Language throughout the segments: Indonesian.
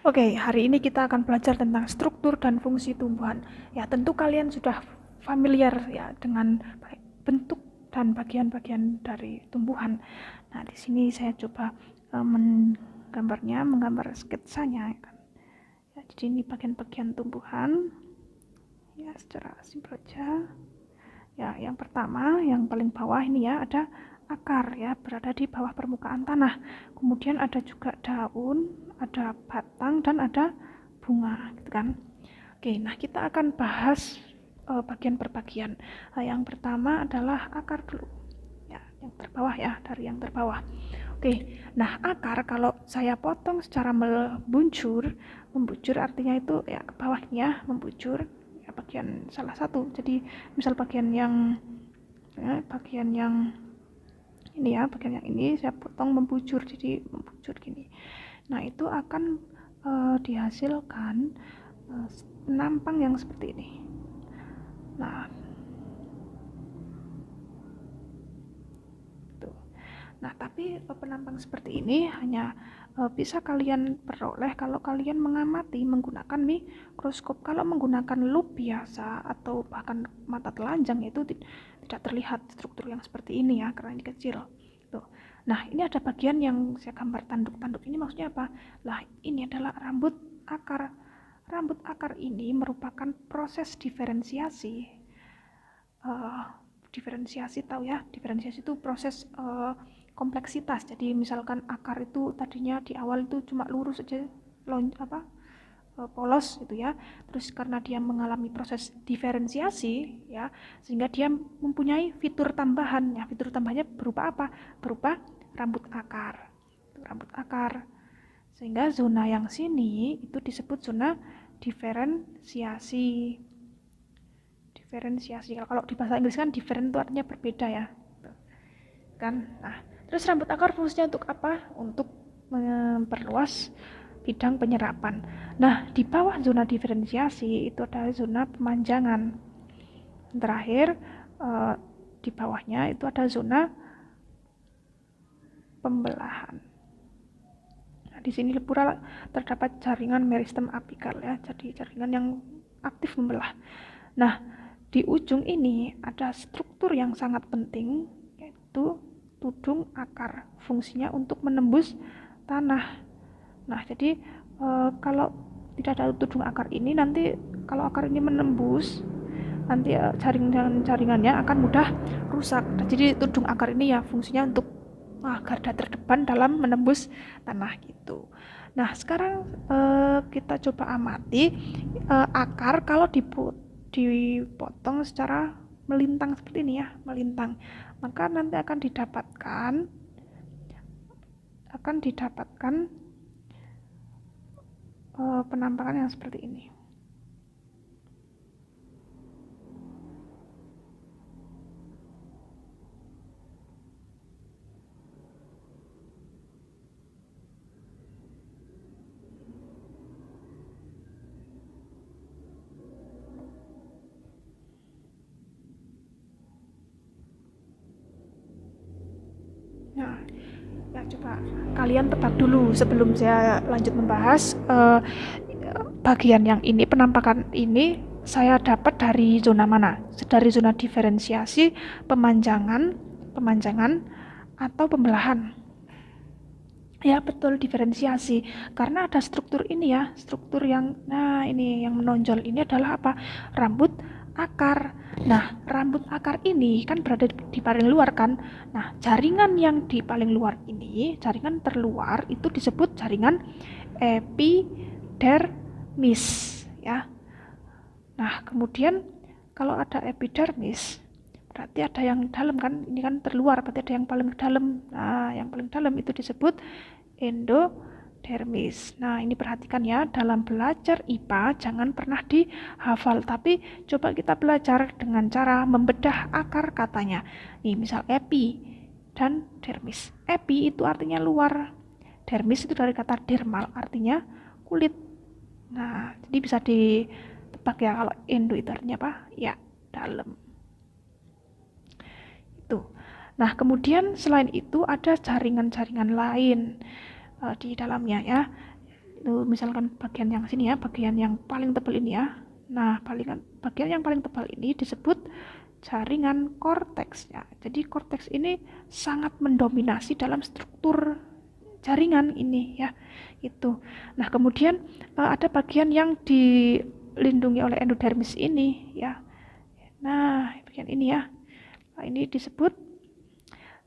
Oke, hari ini kita akan belajar tentang struktur dan fungsi tumbuhan. Ya, tentu kalian sudah familiar ya dengan bentuk dan bagian-bagian dari tumbuhan. Nah, di sini saya coba menggambar sketsanya. Ya kan? Ya, jadi ini bagian-bagian tumbuhan. Ya, secara simpel aja. Ya, yang pertama, yang paling bawah ini ya ada akar ya, berada di bawah permukaan tanah. Kemudian ada juga daun, ada batang dan ada bunga, gitu kan. Oke, nah kita akan bahas bagian per bagian. Yang pertama adalah akar dulu. Ya, yang terbawah ya, dari yang terbawah. Oke, nah akar kalau saya potong secara membujur artinya itu ya ke bawahnya membujur ya bagian salah satu. Jadi misal bagian yang ini ya, bagian yang ini saya potong membujur jadi membujur gini. Nah, itu akan dihasilkan penampang yang seperti ini. Nah, tuh. Nah, tapi penampang seperti ini hanya bisa kalian peroleh kalau kalian mengamati menggunakan mikroskop. Kalau menggunakan lup biasa atau bahkan mata telanjang itu tidak terlihat struktur yang seperti ini ya, karena ini kecil. Tuh. Nah, ini ada bagian yang saya gambar tanduk-tanduk ini maksudnya apa? Lah, ini adalah rambut akar. Rambut akar ini merupakan proses diferensiasi. Uh, Diferensiasi tahu ya, diferensiasi itu proses kompleksitas. Jadi misalkan akar itu tadinya di awal itu cuma lurus aja, polos gitu ya. Terus karena dia mengalami proses diferensiasi ya, sehingga dia mempunyai fitur tambahan. Ya, fitur tambahannya berupa apa? Berupa rambut akar. Rambut akar. Sehingga zona yang sini itu disebut zona diferensiasi. Diferensiasi. Kalau di bahasa Inggris kan different itu artinya berbeda ya. Kan? Nah, terus rambut akar fungsinya untuk apa? Untuk memperluas bidang penyerapan. Nah, di bawah zona diferensiasi itu ada zona pemanjangan. Terakhir, di bawahnya itu ada zona pembelahan. Nah, di sini pula terdapat jaringan meristem apikal ya, jadi jaringan yang aktif membelah. Nah, di ujung ini ada struktur yang sangat penting, yaitu tudung akar. Fungsinya untuk menembus tanah. Nah, jadi kalau tidak ada tudung akar ini, nanti kalau akar ini menembus, nanti jaringannya akan mudah rusak. Nah, jadi tudung akar ini ya fungsinya untuk garda terdepan dalam menembus tanah gitu. Nah, sekarang kita coba amati akar kalau dipotong secara melintang seperti ini ya, melintang. Maka nanti akan didapatkan penampakan yang seperti ini. Nah, ya coba kalian tebak dulu sebelum saya lanjut membahas bagian yang ini, penampakan ini saya dapat dari zona mana? Dari zona diferensiasi, pemanjangan atau pembelahan. Ya betul, diferensiasi. Karena ada struktur ini ya, struktur yang ini yang menonjol ini adalah apa? Rambut akar. Nah, rambut akar ini kan berada di paling luar kan. Nah, jaringan yang di paling luar ini, jaringan terluar itu disebut jaringan epidermis ya. Nah, kemudian kalau ada epidermis berarti ada yang dalam kan, ini kan terluar berarti ada yang paling dalam. Nah, yang paling dalam itu disebut endodermis. Nah, ini perhatikan ya, dalam belajar IPA jangan pernah dihafal, tapi coba kita belajar dengan cara membedah akar katanya. Nih, misal epi dan dermis. Epi itu artinya luar, dermis itu dari kata dermal artinya kulit. Nah, jadi bisa ditebak ya kalau endo itu artinya apa? Ya, dalam. Itu. Nah, kemudian selain itu ada jaringan-jaringan lain di dalamnya ya. Itu misalkan bagian yang sini ya, bagian yang paling tebal ini ya. Nah, bagian yang paling tebal ini disebut jaringan korteks ya. Jadi korteks ini sangat mendominasi dalam struktur jaringan ini ya. Itu. Nah, kemudian ada bagian yang dilindungi oleh endodermis ini ya. Nah, bagian ini ya. Nah, ini disebut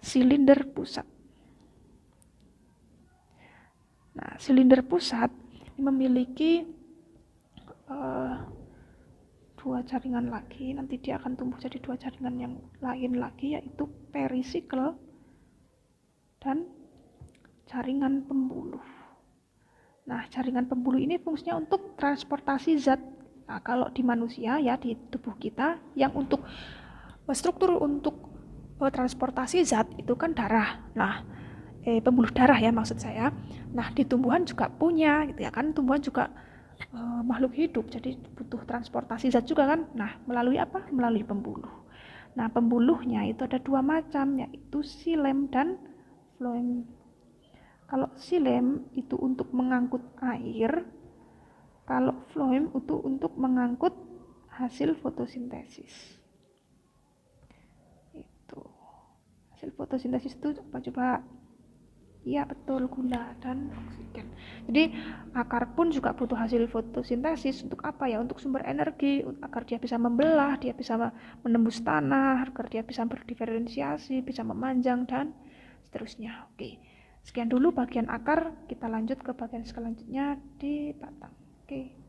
silinder pusat. Nah, silinder pusat memiliki dua jaringan lagi, nanti dia akan tumbuh jadi dua jaringan yang lain lagi, yaitu perisikel dan jaringan pembuluh. Nah, jaringan pembuluh ini fungsinya untuk transportasi zat. Nah, kalau di manusia ya, di tubuh kita, yang untuk struktur untuk transportasi zat itu kan darah. Nah, pembuluh darah ya maksud saya. Nah, di tumbuhan juga punya gitu ya kan, tumbuhan juga makhluk hidup, jadi butuh transportasi zat juga kan. Nah, melalui apa? Melalui pembuluh. Nah, pembuluhnya itu ada dua macam, yaitu xilem dan floem. Kalau xilem itu untuk mengangkut air, kalau floem itu untuk mengangkut hasil fotosintesis. Itu. Hasil fotosintesis itu coba iya betul, gula dan oksigen. Jadi akar pun juga butuh hasil fotosintesis untuk apa ya? Untuk sumber energi, agar dia bisa membelah, dia bisa menembus tanah, agar dia bisa berdiferensiasi, bisa memanjang dan seterusnya. Oke. Sekian dulu bagian akar, kita lanjut ke bagian selanjutnya di batang. Oke.